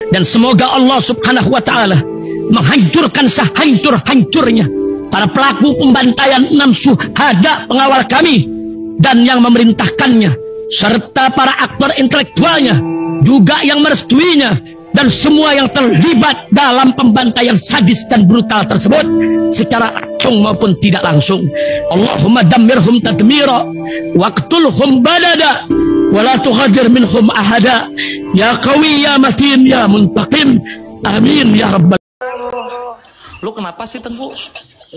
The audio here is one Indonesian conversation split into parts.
Dan semoga Allah subhanahu wa ta'ala menghancurkan sehancur-hancurnya para pelaku pembantaian 6 syuhada pengawal kami dan yang memerintahkannya, serta para aktor intelektualnya juga yang merestuinya, dan semua yang terlibat dalam pembantaian sadis dan brutal tersebut secara langsung maupun tidak langsung. Allahumma dammirhum tadmira waqtulhum badada wala tughadir minhum ahada ya qawi ya matin ya muntaqim amin ya rabbal. Lu kenapa sih Tengku?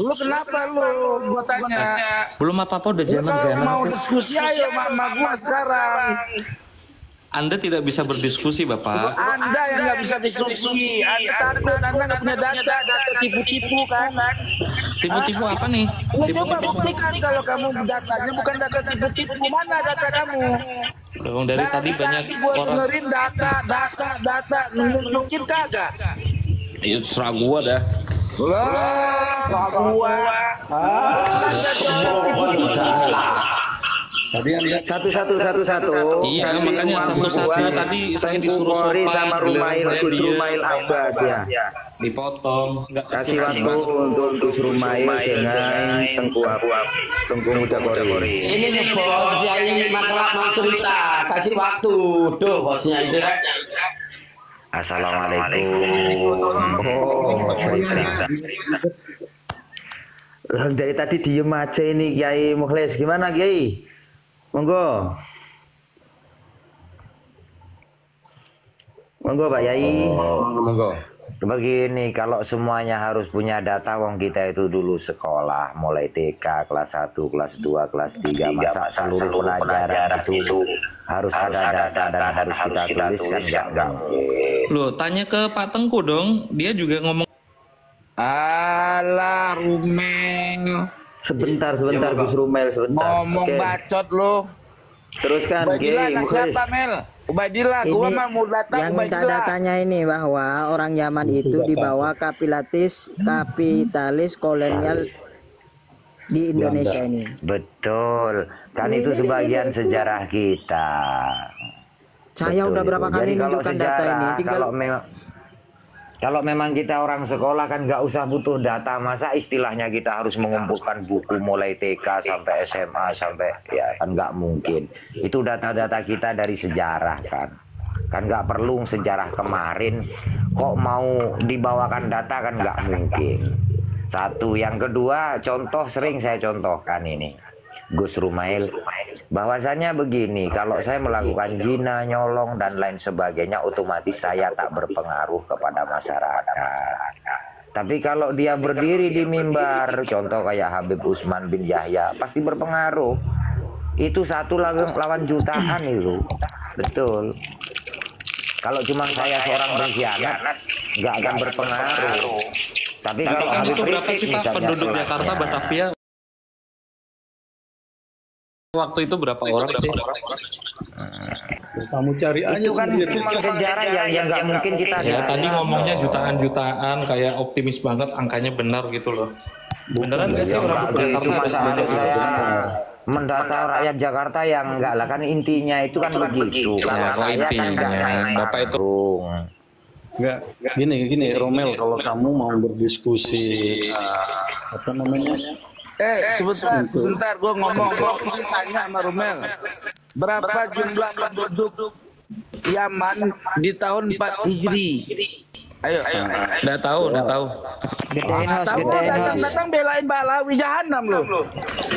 Lu kenapa lu? Gua tanya. Belum apa-apa udah jalan-jalan. Mau diskusi ayo sama gua sekarang. Anda tidak bisa berdiskusi, Bapak. Anda yang nggak bisa diskusi. Anda takut, Anda nggak punya data tipu-tipu kan? Tipu-tipu apa nih? Lu coba buktikan kalau kamu datanya bukan data tipu-tipu. Mana data kamu? Dong dari tadi banyak gua orang. dengerin data. Nunjukin kagak? Ya terserah gua dah. Wah, gua. Tadi yang lihat satu. Iya, makanya satu-satu tadi saya disuruh Polri sopan, sama Gus Rumail Abbas ya. dipotong, enggak Kasih waktu untuk Gus Rumail dengan Tengku Muda Polri. Ini nih bos, ya ini maklak mau cerita, kasih waktu, tuh bosnya itu. Assalamualaikum. Dari tadi diem aja ini Kiai Mukhlis. Gimana Kiai? Monggo Pak Yai. Monggo. Begini, kalau semuanya harus punya data, wong kita itu dulu sekolah mulai TK kelas 1, kelas 2, kelas 3, masa seluruh pelajaran itu harus ada data dan harus kita tulis kan enggak. Loh, tanya ke Pak Tengku dong. Dia juga ngomong. Alah, Rumel. Sebentar Gus Rumel sebentar. Ngomong bacot lo. Teruskan Kiai Mukhlis. Siapa Mel? Ubaidillah, gua mah mau datang yang minta datanya ini bahwa orang Yaman itu dibawa kapitalis kolonial di Indonesia ini. Betul, kan itu sebagian sejarah kita. Saya udah berapa kali menunjukkan data ini. Tinggal kalau memang kita orang sekolah kan nggak usah butuh data, masa istilahnya kita harus mengumpulkan buku mulai TK sampai SMA sampai ya kan nggak mungkin. Itu data-data kita dari sejarah kan nggak perlu sejarah kemarin kok mau dibawakan data kan nggak mungkin. Satu, yang kedua contoh sering saya contohkan ini Gus Rumail, bahwasannya begini, kalau saya melakukan zina, nyolong dan lain sebagainya, otomatis saya tak berpengaruh kepada masyarakat. Tapi kalau dia berdiri di mimbar, contoh kayak Habib Utsman bin Yahya, pasti berpengaruh. Itu satu lawan jutaan itu, betul. Kalau cuma saya seorang berkhianat, nggak akan berpengaruh. Tapi kalau kan Habib itu berapa sih Pak penduduk Jakarta, Batavia? Waktu itu berapa orang sih? Kamu cari aja itu kan sendiri. cuma sejarah yang nggak mungkin kita. Ya tadi ngomongnya jutaan-jutaan, kayak optimis banget angkanya benar gitu loh. Beneran nggak sih orang Jakarta ada sebanyak itu? Mendata rakyat Jakarta yang enggak lah, kan intinya itu kan begitu. Ya, kok intinya Bapak itu Enggak, gini Romel, kalau kamu mau berdiskusi apa namanya? Sebentar, gue ngomong tanya sama Rumel. Berapa jumlah penduduk Yaman di tahun 4 Hijri? Ayo. udah tahu. Gedein host. Datang belain Balawi Jahanam lo.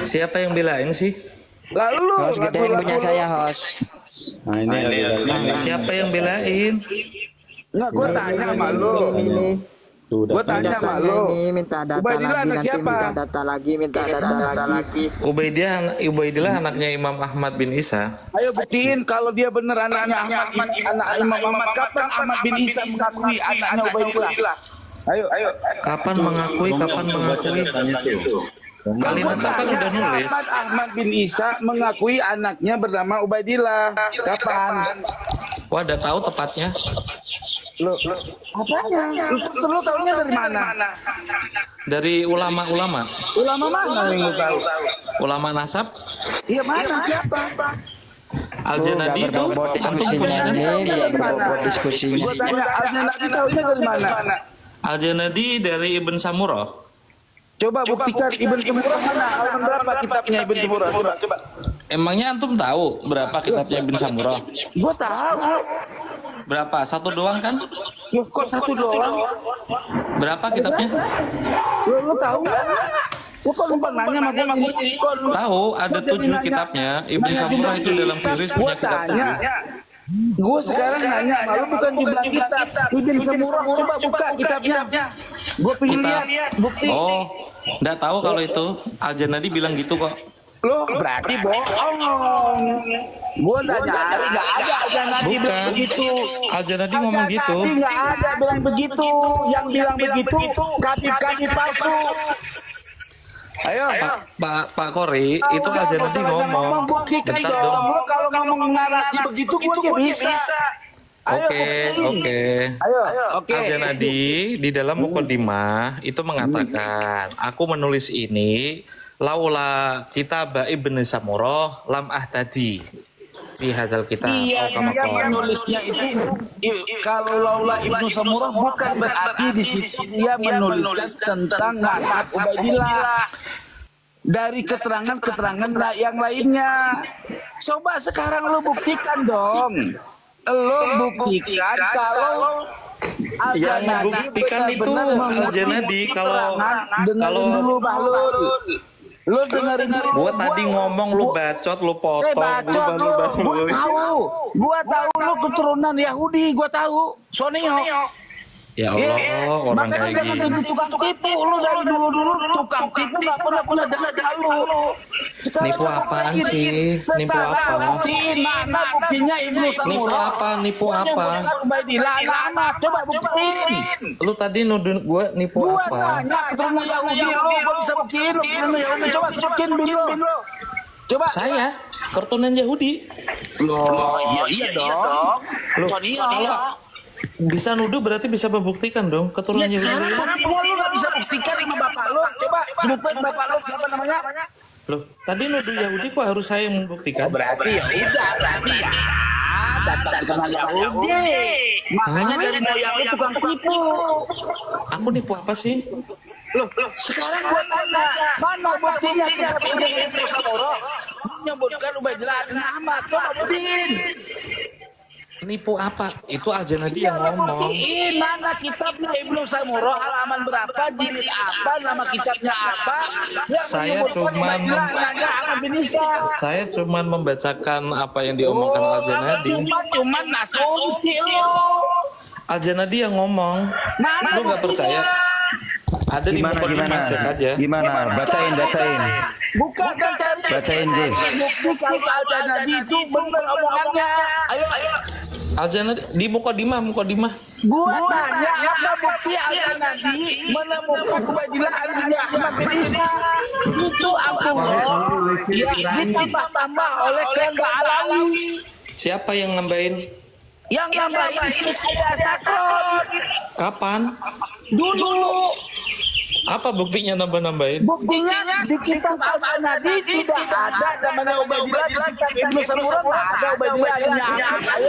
Siapa yang belain sih? Lalu lu Host gedein punya saya host. Nah ini Siapa yang belain? Enggak, gue tanya sama lu. Gue tanya sama lu. Minta data Ubaidillah lagi, anak nanti siapa? minta data lagi. Ubaidillah anaknya Imam Ahmad bin Isa. Ayo buktiin kalau dia bener anaknya Ahmad, anak Imam Ahmad. Kapan Ahmad bin Isa mengakui anaknya Ubaidillah? Ayo. Kapan mengakui? Kali Nasab kan udah nulis. Ahmad bin Isa mengakui anaknya bernama Ubaidillah. Kapan? Wah, udah tahu tepatnya. Apanya? Lu tahunya dari mana? Dari ulama-ulama. Ulama mana yang lu tahu? Ulama nasab. Iya, mana? Siapa? Al-Janadi itu antum punya kan? Nggak berbobot diskusi. Gua tanya Al-Janadi tahunya dari mana? Al-Janadi dari Ibn Samurah. Coba buktikan Ibn Samurah mana? Halaman berapa kitabnya Ibn Samurah? Coba. Emangnya antum tahu berapa kitabnya Ibn Samurah? Gua tahu. Berapa? Satu doang kan? Loh, kok satu doang? Berapa kitabnya? Lu tahu nggak? Lu kok numpang nanya sama gua? Tahu, ada 7 kitabnya. Ibn Samurah itu dalam Firis punya kitab 7. Gue sekarang nanya, malu bukan jumlah kitab. Ibn Samurah, coba buka kitabnya. Gue pengen lihat bukti. Oh, nggak tahu kalau itu. Al-Janadi bilang gitu kok. Loh, berarti bohong. Gue udah nyari, nggak ada Al-Janadi bilang Bukan. begitu. Al-Janadi ngomong gitu. Tapi nggak ada bilang begitu. Yang bilang begitu, kadip-kadip palsu. Ayo, Pak Kori, itu Al-Janadi ngomong. buktikan Bentar dong. dong. Lo kalau ngomong narasi begitu, gue dia bisa. Ayo, Oke. Ayo, oke. Al-Janadi di dalam Muqaddimah itu mengatakan, aku menulis ini laula kitab Ibn Samurah lam ahtadi di hadzal kitab. Iya, yang menulisnya itu kalau laula Ibnu Samurah bukan berarti di situ dia menuliskan tentang Na'at Ubaidillah dari keterangan-keterangan yang lainnya. Coba sekarang lo buktikan dong. Lo buktikan kalau Yang membuktikan itu Al-Janadi kalau dulu Bahlul. Lu dengerin dulu. gua tadi ngomong lu bacot, lu potong, Bacot lu. Gua tahu lu keturunan Yahudi, gua tahu. Sonio. Ya Allah, orang Makanya kayak jangan gini. jadi tukang tipu. Lu dari dulu tukang tipu nggak pernah dengar lu. Nipu apaan sih? Nipu apa? Mana buktinya Ibnu Samurah? Nipu apa? Nipu apa? Ubaidillah anak. Coba buktiin. Lu tadi nuduh gua nipu Gua apa? tanya keturunan Yahudi lu, gua bisa buktiin lu keturunan Yahudi. Coba sebutin dulu. Coba. Saya keturunan Yahudi. Loh, iya dong. Lu Sonio. kalau bisa nuduh berarti bisa membuktikan dong keturunan Yahudi. Sekarang lu nggak bisa buktikan sama bapak lu. Coba sebutin bapak lu siapa namanya? Loh, tadi nuduh Yahudi kok harus saya yang membuktikan? Berarti ya udah, berarti ya datang dengan Yahudi. Makanya dari moyang lu tukang tipu. Aku nipu apa sih? Loh, sekarang gua tanya, mana buktinya kita punya Ibnu Samurah menyebutkan Ubaidillah bin Ahmad? Coba buktiin. Nipu apa? Itu Al-Janadi yang ngomong. Buktiin mana kitabnya Ibnu Samurah, halaman berapa, jilid apa, nama kitabnya apa? Yang Saya menyebutkan cuman Ubaidillah bin Ahmad bin Isa. Saya cuma membacakan apa yang diomongkan Al-Janadi. Cuman asumsi lo. Al-Janadi yang ngomong. Mana Lu nggak percaya? Ada di Muqaddimah, cek aja. Gimana? Bacain. Bukan kan cari. Bacain, Gus. Bukti kalau Al-Janadi itu benar omongannya. Ayo. Al-Janadi di Muqaddimah. Gua tanya apa bukti Al-Janadi menemukan Ubaidillah bin Ahmad bin Isa. Itu Allah yang ditambah-tambah oleh kehendak Alawi. Siapa yang nambahin? Yang nambahin ada Sakron. Kapan? Dulu. Apa buktinya nambah-nambahin? Buktinya di kitab Al-Janadi tidak ada namanya Ubaidillah, di kitab Ibnu Samurah ada Ubaidillah bin Ahmad.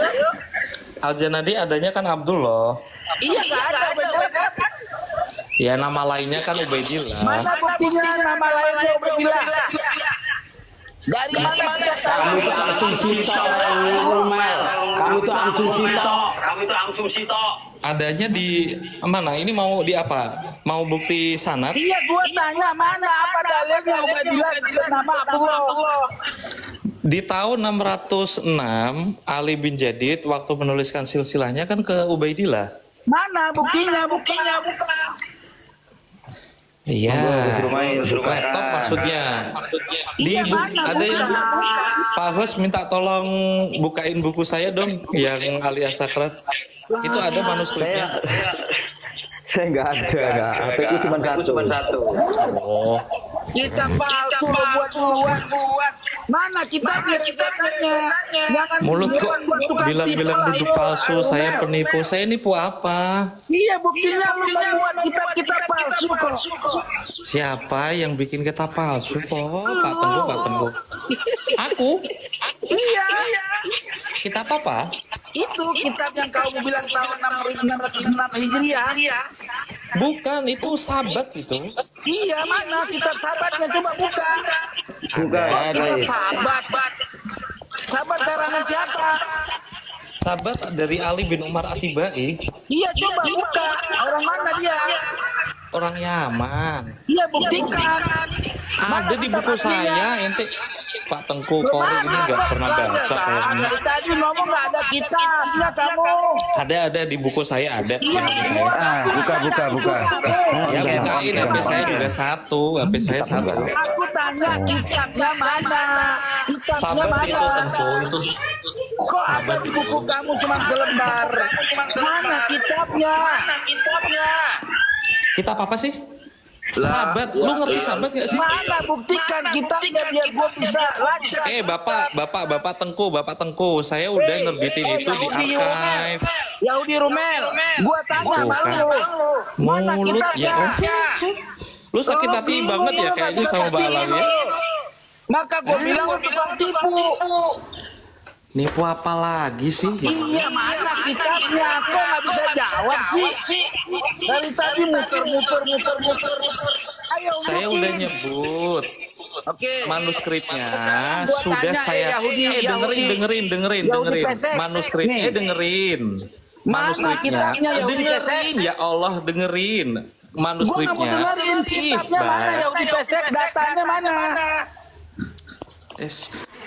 Al-Janadi adanya kan Abdullah. Iya, nggak ada Ubaidillah. Ya nama lainnya kan Ubaidillah. Mana buktinya nama lainnya Ubaidillah? Dari mana kita tahu? Kamu tuh Amsum Sito. Adanya di mana? Ini mau di apa? Mau bukti sanad? Iya, gua tanya mana apa dalilnya Ubaidillah nama Abdullah? Di tahun 606 Ali bin Jadid waktu menuliskan silsilahnya kan ke Ubaidillah. Mana buktinya? Iya. Laptop maksudnya. Di ada yang Pak Hos minta tolong bukain buku saya dong yang Ali As-Sakrat. Itu ada manuskripnya. Saya nggak ada. HP-ku cuma satu. Oh. Kita palsu lo buat. Mana kitabnya? Jangan Mulut kok buat bilang-bilang duduk palsu, saya penipu. Saya nipu apa? Iya, buktinya lu membuat kitab palsu kok. Siapa yang bikin kitab palsu kok? Pak Tengku. Aku? Iya. Kitab apa? Itu kitab yang kamu bilang tahun 6606 Hijriah. Bukan, itu Sabat itu. Iya, mana kitab Sabatnya, coba buka. Ada. Sabat karangan siapa? Sabat dari Ali bin Umar Atibai. Iya, coba buka. Orang mana dia? Orang Yaman. Iya, buktikan. Ada di buku saya, ente Pak Tengku Kori ini nggak pernah baca kayaknya. Dari tadi ngomong nggak ada kitabnya kamu. Ada di buku saya ada. Di buku saya. Buka. Ya bukain, HP saya juga satu, HP saya satu. Aku tanya kitabnya mana? Kitabnya Sabat mana? itu Tengku itu. Kok ada di buku kamu cuma selembar? Mana kitabnya? Kitab apa sih? Sabat, lu ngerti Sabat nggak sih? Mana buktikan kitabnya biar gua bisa lacak. Bapak Tengku, saya udah nerbitin itu di archive. Yahudi Rumel, gua tanya sama lu. Mana Mulut kitabnya? ya. Lu sakit hati banget ya kayaknya sama Mbak Alam ya. Maka gua bilang lu tukang tipu. Nipu apa lagi sih? Iya, mana kitabnya? Kok nggak bisa jawab sih? Dari tadi muter. Ayo, Saya udah nyebut Oke. manuskripnya Gua sudah tanya, saya dengerin Yahudi pesek. manuskripnya Nih. dengerin Mana kitabnya Yahudi dengerin pesek? ya Allah dengerin Gua nggak mau manuskripnya. dengerin kitabnya mana Yahudi pesek, datanya mana?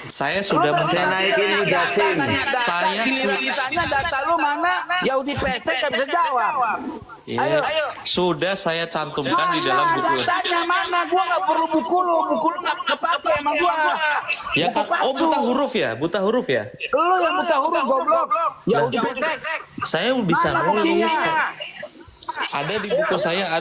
Saya sudah mencari. naikin gasing. Saya ditanya data lu mana? Yahudi pesek nggak bisa jawab. Iya, sudah saya cantumkan di dalam buku. Datanya mana? Gua nggak perlu buku lu nggak kepake emang gua. Ya kan, oh buta huruf ya. Lu yang buta huruf goblok. Yahudi pesek. Saya bisa Mana nulis. buktinya? Ada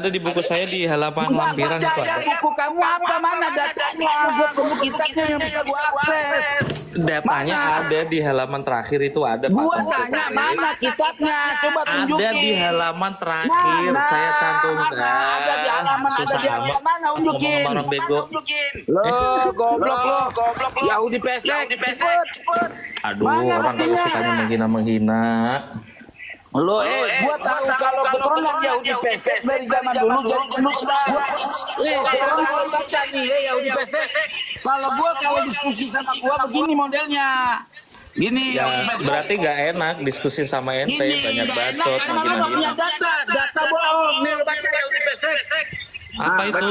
di buku saya di halaman Gua lampiran itu baca ada. buku kamu apa mana datanya? Gua perlu kitabnya yang bisa gua akses. Datanya ada di halaman terakhir itu ada Pak. Gua tanya mana kitabnya? Coba tunjukin. Ada di halaman terakhir saya cantumkan. Ada di halaman, Susah ada di halaman amat. mana? Unjukin. Ngomong orang bego. Lo goblok lo. Yahudi pesek. Cepet. Aduh, Mana orang kalau buktinya? sukanya menghina-menghina. Lo gua tahu kalau keturunan Yahudi pesek dari zaman dulu jadi gendut dah. Sekarang gua baca nih Yahudi pesek. Kalau diskusi sama gua begini modelnya. Gini Ya, Yahudi pesek. berarti nggak enak diskusi sama ente, banyak bacot, Karena lo nggak punya menghina-menghina. data bohong. Nih lo baca Yahudi pesek. Apa itu?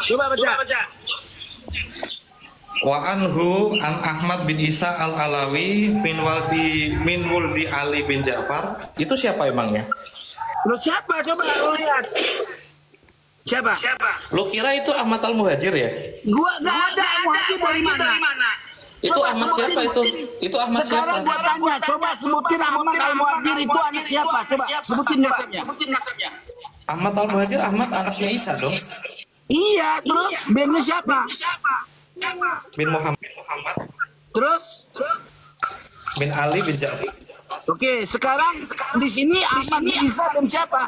Coba baca. Wa anhu an Ahmad bin Isa al-Alawi min wuldi Ali bin Ja'far. Itu siapa emangnya? Lo siapa? Coba lo lihat. Siapa? Lo kira itu Ahmad al-Muhajir ya? Gua nggak ada. Muhajir dari mana? Itu Coba Ahmad sebutin. siapa itu? Itu Ahmad siapa? Sekarang gua tanya, coba sebutin Ahmad al-Muhajir itu anak siapa? Coba sebutin nasabnya. Ahmad al-Muhajir, Ahmad anaknya Isa dong. Iya, terus bandnya siapa? Bin Muhammad Terus? bin Ali bin Ja'far. Oke, sekarang di sini Ahmad bin Isa dan siapa?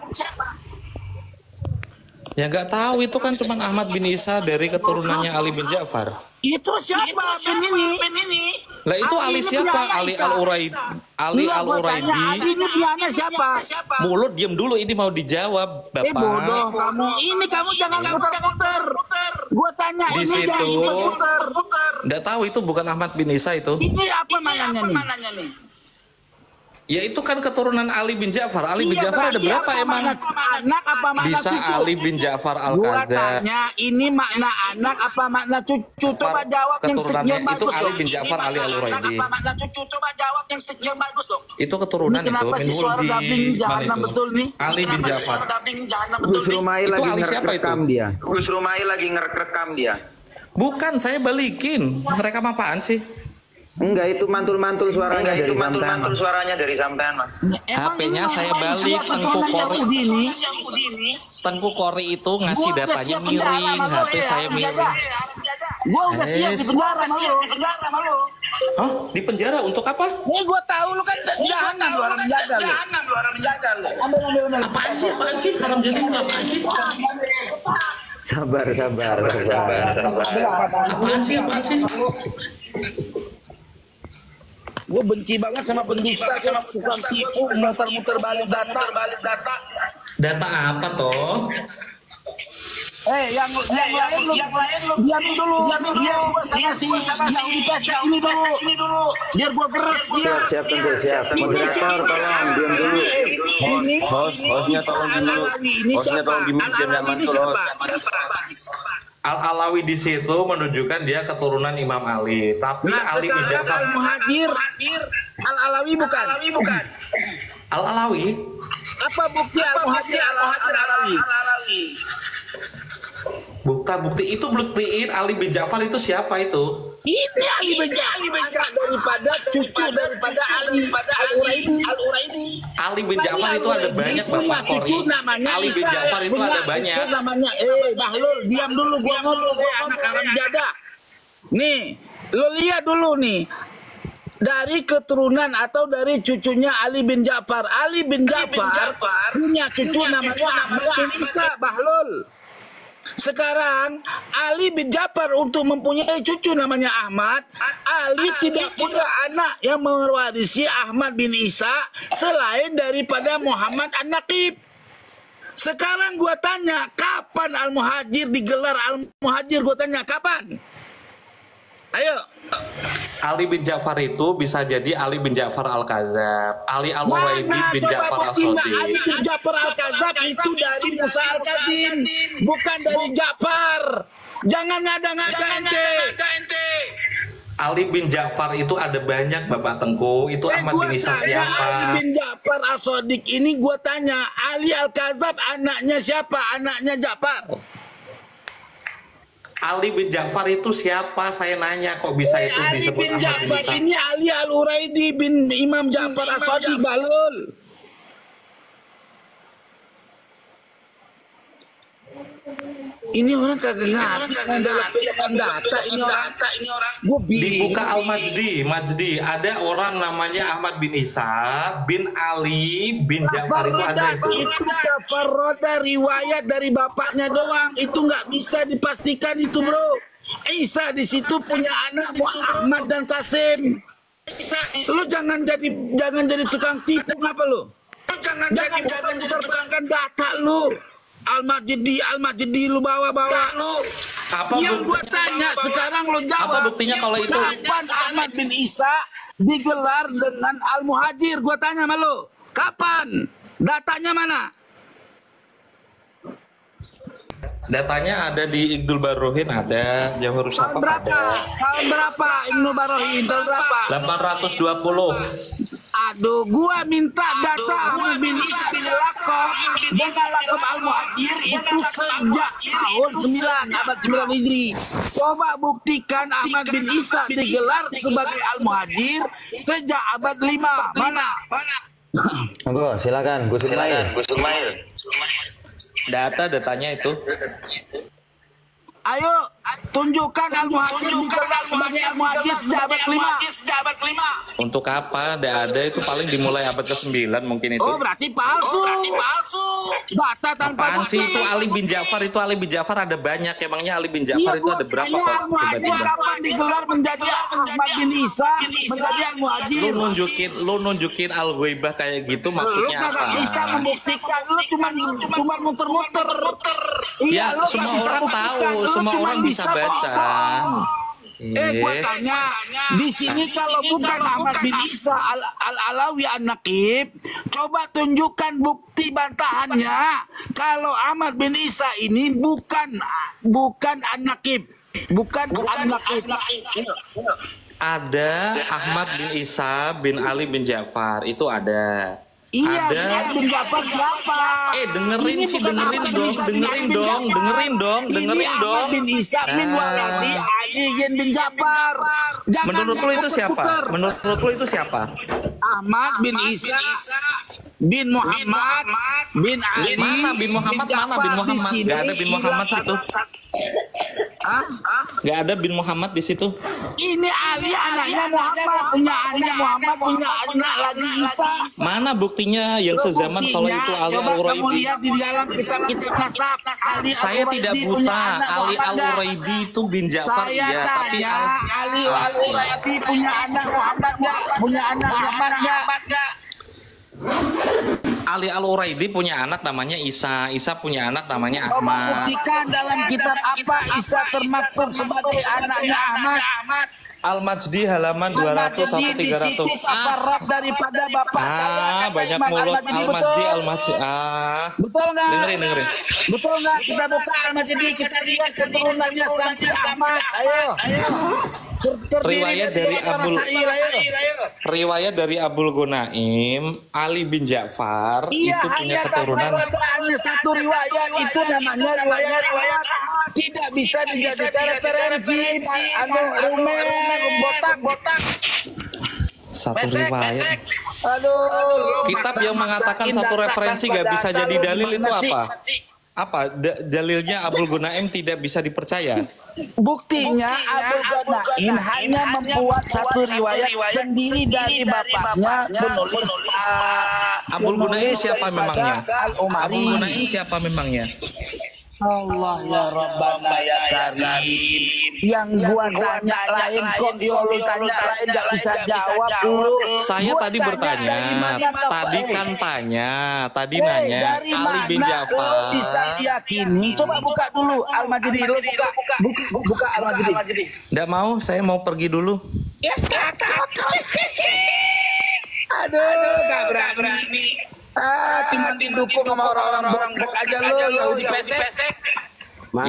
Ya nggak tahu, itu kan cuma Ahmad bin Isa dari keturunannya Ali bin Ja'far. Itu siapa bin ini? Lah itu Ali siapa? Ali al-Uraidi. Ali al-Uraidi. Ali ini piannya siapa? Mulut diem dulu, ini mau dijawab, Bapak. Bodoh kamu. Ini kamu jangan putar-putar. Gua tanya Di ini jangan situ. putar-putar. Nggak tahu, itu bukan Ahmad bin Isa itu. Ini apa mananya nih? Ya itu kan keturunan Ali bin Ja'far. Ali bin Iya, Ja'far ada berarti berapa apa emang? anak apa makna Bisa cucu? Ali bin Ja'far Gua al-Qadha. tanya ini makna anak apa makna cucu? Coba jawab yang Keturunannya bagus itu Ali dong. bin Ja'far Ini Ali makna al-Uraidi. anak apa makna cucu? Coba jawab yang bagus dong. Itu keturunan Ini itu. kenapa Min sih suara wuldi dubbing mana jahanam itu? betul nih? Ali bin Ja'far. Gus Rumai Itu lagi Ali siapa itu? ngerekam dia. Gus Rumai lagi ngerekam dia. Bukan, saya balikin. Mereka apaan sih? Enggak, itu mantul-mantul suaranya dari sampean. HP-nya saya balik, Tengku Kori. Tengku Kori itu ngasih datanya miring, HP saya miring. Gua udah siap di penjara sama lu. Hah? Di penjara untuk apa? Nih gua tahu lu kan jahanam lu orang menjaga lu. Ambil. Apaan sih? Haram jadi apaan sih? Sabar. Apaan sih? Gue benci banget sama pendusta, sama tukang tipu, muter-muter balik data. Data apa toh? Yang lain lu diam dulu. Biar si yang dikasih ini dulu. Biar gua beres dia. Siap tentu siap. Moderator tolong diam dulu. Hostnya tolong dimute biar nyaman tuh. Al-Alawi di situ menunjukkan dia keturunan Imam Ali, tapi Ali bin Ja'far Al-Muhajir Al-Alawi bukan. Al-Alawi. Apa bukti Al-Muhajir Al-Alawi? Bukti itu buktiin Ali bin Ja'far itu siapa itu? Ini Ali bin Ja'far daripada cucu daripada Ali Al-Uraidi. Ali bin Ja'far itu ada banyak Bapak Kori. Ali bin Ja'far itu ada banyak. Namanya Bahlul, diam dulu gua ngomong anak haram jadah. Nih, lo lihat dulu nih. Dari keturunan atau dari cucunya Ali bin Ja'far. Ali bin Ja'far punya cucu namanya Ahmad bin Isa Bahlul. Sekarang Ali bin Ja'far untuk mempunyai cucu namanya Ahmad, Ali tidak punya anak yang mewarisi Ahmad bin Isa selain daripada Muhammad An-Naqib. Sekarang gua tanya, kapan Al-Muhajir digelar Al-Muhajir? Gua tanya kapan? Ayo. Ali bin Ja'far itu bisa jadi Ali bin Ja'far Al-Kadzab, Ali Al-Muraidi bin Ja'far As-Shadiq. Ali bin Ja'far Al-Kadzab itu dari Musa Al-Kadzim, bukan dari Ja'far. Jangan ngada-ngada ente. Ali bin Ja'far itu ada banyak Bapak Tengku. Itu Ahmad bin Isa siapa? Ali bin Ja'far As-Shadiq ini gua tanya, Ali Al-Kadzab anaknya siapa? Anaknya Ja'far. Ali bin Ja'far itu siapa? Saya nanya kok bisa itu disebut Ali bin Ahmad bin Ja'far Isa. ini Ali Al-Uraidi bin Imam Ja'far As-Shadiq Bahlul. Ini orang kagak ngerti data ini orang. Gua Dibuka Al-Majdi, ada orang namanya Ahmad bin Isa bin Ali bin Ja'far itu ada itu. Itu Ja'far riwayat dari bapaknya doang. Itu nggak bisa dipastikan itu, bro. Isa di situ punya anak Muhammad dan Qasim. Lu jangan jadi tukang tipu ngapa lu? Jangan jadi tukang data lu. Al-Majdi lu bawa lu. Apa yang gua tanya sekarang lu jawab. Apa buktinya kalau itu? Kapan Ahmad bin Isa digelar dengan Al-Muhajir? Gua tanya sama lu. Kapan? Datanya mana? Datanya ada di Igdul Barohin, ada Jawahir Safaf ada. Tahun berapa Ibnu Barohin? Tahun berapa? 820. Aduh, gua minta data Ahmad bin Isa bin Lakob dengan Lakob Al-Muhajir itu sejak tahun 9 abad 9 Hijri. Coba buktikan Ahmad bin Isa digelar sebagai Al-Muhajir sejak abad 5. Mana? Monggo, silakan Gus Sumail. Datanya itu. Ayo tunjukkan Al-Muhajir sebagai Al-Muhajir sejak abad 5. Untuk apa? Ada itu paling dimulai abad ke-9 mungkin itu. Oh, berarti palsu. Data tanpa Apaan sih itu Ali bin Ja'far? Itu Ali bin Ja'far ada banyak. Emangnya Ali bin Ja'far itu ada berapa kok? Al-Muhajir kapan digelar menjadi Ahmad bin Isa menjadi Al-Muhajir? Lu nunjukin Al-Ghaibah kayak gitu maksudnya apa? Lu kagak bisa membuktikan, lu cuma muter-muter. Ya, semua orang tahu, semua orang bisa baca. Gua tanya, di sini kalau bukan Ahmad bin Isa Al-Alawi An-Naqib, coba tunjukkan bukti bantahannya kalau Ahmad bin Isa ini bukan An-Naqib, bukan An-Naqib. Ada Ahmad bin Isa bin Ali bin Ja'far, itu ada. Iya, ada bin Ja'far siapa? Dengerin dong. Ahmad bin Isa bin Waladi Ali bin Ja'far. Menurut lu itu siapa? Ahmad bin Isa bin Muhammad bin Ali. Mana bin Muhammad? Gak ada bin Muhammad situ. Nggak ada bin Muhammad di situ. Ini Ali anaknya Muhammad, punya anak Muhammad, punya anak lagi Isa. Mana buktinya yang sezaman kalau itu Ali Coba kamu Al-Uraidi? lihat di dalam kitab nasab. Saya tidak buta. Ali Al-Uraidi itu bin Ja'far Saya iya, tapi tanya Ali Al-Uraidi punya anak Muhammad nggak? Punya anak Muhammad nggak? Ali Al-Uraidi punya anak namanya Isa. Isa punya anak namanya Ahmad. Buktikan dalam kitab apa Isa termaktub sebagai anaknya Ahmad. Al-Majdi halaman 200 sampai 300. Rab daripada bapak saya. Banyak mulut Al-Majdi, Al-Majdi. Betul nggak? Dengerin. Betul nggak? Kita buka Al-Majdi, kita lihat keturunannya sampai Ahmad. Ayo. Riwayat dari Abul Gonaim, Ali bin Ja'far itu punya keturunan. Hanya satu riwayat itu namanya riwayat tidak bisa dijadikan referensi. Botak. Satu riwayat. Aduh. Kitab yang mengatakan satu referensi gak bisa jadi dalil itu apa? Dalilnya Abul Gonaim tidak bisa dipercaya. Buktinya Abul Gonaim hanya membuat satu riwayat sendiri dari bapaknya penulis. Abul Gonaim siapa memangnya? Al-Umari. Abul Gonaim siapa memangnya? Allah ya Rabbana ya Karim. Yang gua tanya lain kok lu tanya lain gak bisa jawab lu. Saya tadi bertanya, tadi nanya Ali bin Ja'far. Bisa yakini. Coba buka dulu Al-Majdi, lu buka Al-Majdi. Nggak mau, saya mau pergi dulu. Aduh, gak berani. Cuma didukung sama orang-orang aja lu dipesek.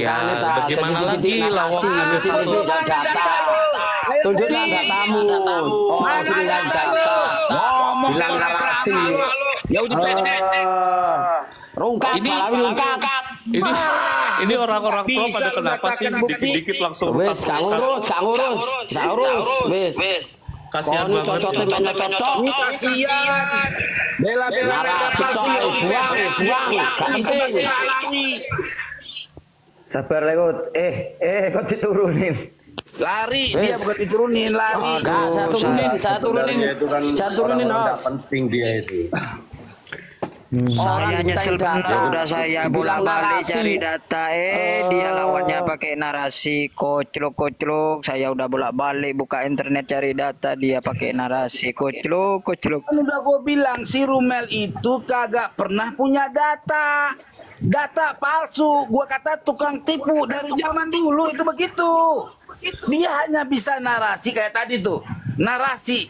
Ya, bagaimana lagi lawang ada satu tunjukkan datamu. Tunjukkan data. Ngomong Bilang narasi. Ya udah pesek. Rungkap, ini orang-orang tua pada kenapa sih dikit-dikit langsung wes, Kang urus, wes. Kasihan banget. Bela Sabar lekut. Kok diturunin? lari dia bukan diturunin, lari. Saya turunin. Penting dia itu. Saya nyesel bener udah saya bolak-balik cari data dia lawannya pakai narasi kocluk. Saya udah bolak-balik buka internet cari data dia pakai narasi kocluk. Kan udah gue bilang si Rumel itu kagak pernah punya data palsu. Gua kata tukang tipu dari zaman dulu itu begitu. Dia hanya bisa narasi kayak tadi tuh. Narasi.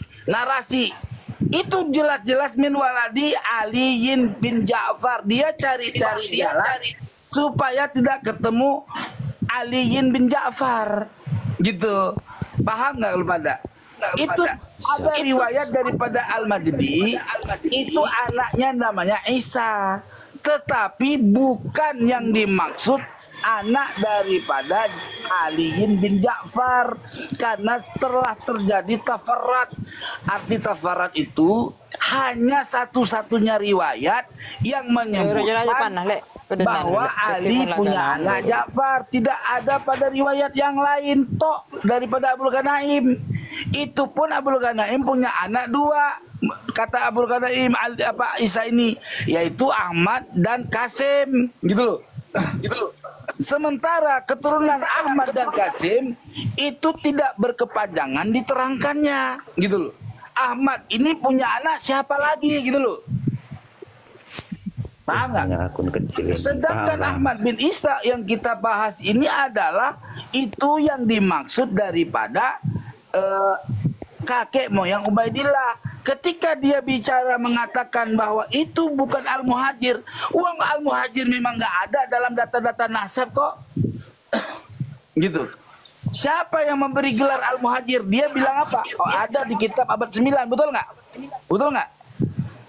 Itu jelas-jelas min waladi Aliin bin Ja'far. Dia cari-cari jalan supaya tidak ketemu Aliin bin Ja'far. Gitu. Paham nggak lu pada? Itu ada riwayat daripada Al-Majdi. Itu anaknya namanya Isa. Tetapi bukan yang dimaksud anak daripada Aliin bin Ja'far, karena telah terjadi tafarat. Arti tafarat itu hanya satu-satunya riwayat yang menyebutkan bahwa Ali punya anak Ja'far. Tidak ada pada riwayat yang lain daripada Abul Gonaim. Itu pun Abul Gonaim punya anak dua. Kata Abul Gonaim Isa ini yaitu Ahmad dan Kasim, gitu loh. Sementara keturunan Ahmad dan Kasim itu tidak berkepanjangan diterangkannya, gitu loh. Ahmad ini punya anak siapa lagi, gitu loh. Paham nggak? Sedangkan Ahmad bin Isa yang kita bahas ini adalah itu yang dimaksud daripada kakek moyang Ubaidillah. Ketika dia bicara mengatakan bahwa itu bukan Al-Muhajir, uang Al-Muhajir memang nggak ada dalam data-data nasab kok. Gitu. Siapa yang memberi gelar Al-Muhajir? Dia bilang apa? Oh, ada di kitab abad 9, betul nggak? Betul nggak?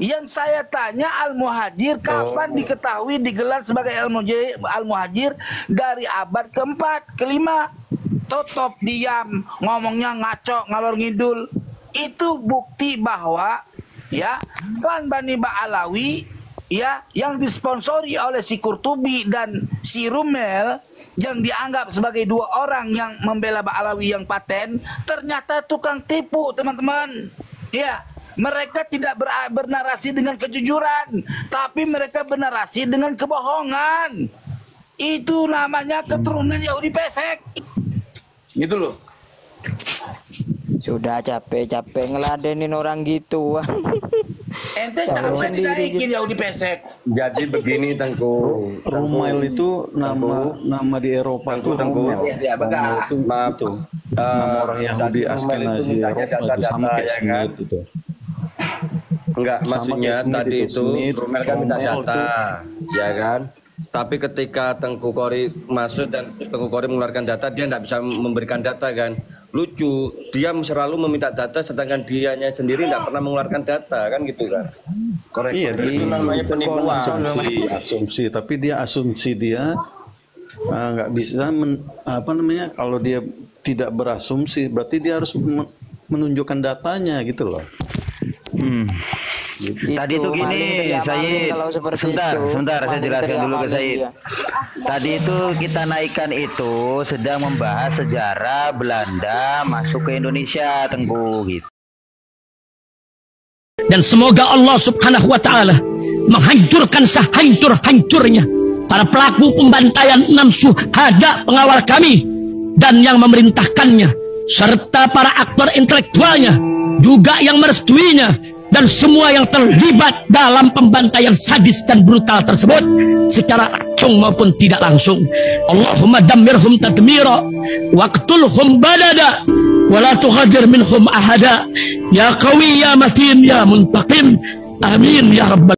Yang saya tanya Al-Muhajir kapan diketahui digelar sebagai Al-Muhajir? Dari abad keempat, kelima. Tutup diam, ngomongnya ngaco, ngalor ngidul. Itu bukti bahwa ya klan Bani Ba'alawi ya, yang disponsori oleh si Qurtubi dan si Rumel, yang dianggap sebagai dua orang yang membela Ba'alawi yang paten, ternyata tukang tipu, teman-teman. Ya, mereka tidak bernarasi dengan kejujuran, tapi mereka bernarasi dengan kebohongan. Itu namanya keturunan Yahudi pesek. Gitu loh. Sudah capek-capek ngeladenin orang gitu. Ente capek dinaikin Yahudi pesek. Jadi begini Tengku. Rumail itu nama di Eropa itu Rumail. Ya, benar. Maaf tuh. Nama orang Yahudi Askenazi Eropa itu sama kayak Smith itu. Enggak, maksudnya tadi itu Rumel kan minta Romel data, ya kan? Tapi ketika Tengku Kori masuk dan Tengku Kori mengeluarkan data, dia tidak bisa memberikan data kan? Lucu, dia selalu meminta data sedangkan dianya sendiri tidak pernah mengeluarkan data kan gitu kan? Korek. Iya, Itu namanya penipuan. asumsi, tapi dia asumsi dia nggak bisa kalau dia tidak berasumsi berarti dia harus menunjukkan datanya gitu loh. Tadi itu gini, Said. Sebentar, saya jelaskan dulu ke Said. Tadi itu kita naikkan itu sedang membahas sejarah Belanda masuk ke Indonesia, Tengku gitu. Dan semoga Allah Subhanahu wa Ta'ala menghancurkan sehancur-hancurnya para pelaku pembantaian 6 syuhada pengawal kami dan yang memerintahkannya, serta para aktor intelektualnya juga yang merestuinya, dan semua yang terlibat dalam pembantaian sadis dan brutal tersebut secara langsung maupun tidak langsung. Allahumma dammirhum tadmira waqtulhum balada wa la tughadir minhum ahada ya qawi ya matin ya muntaqim, amin ya rabbal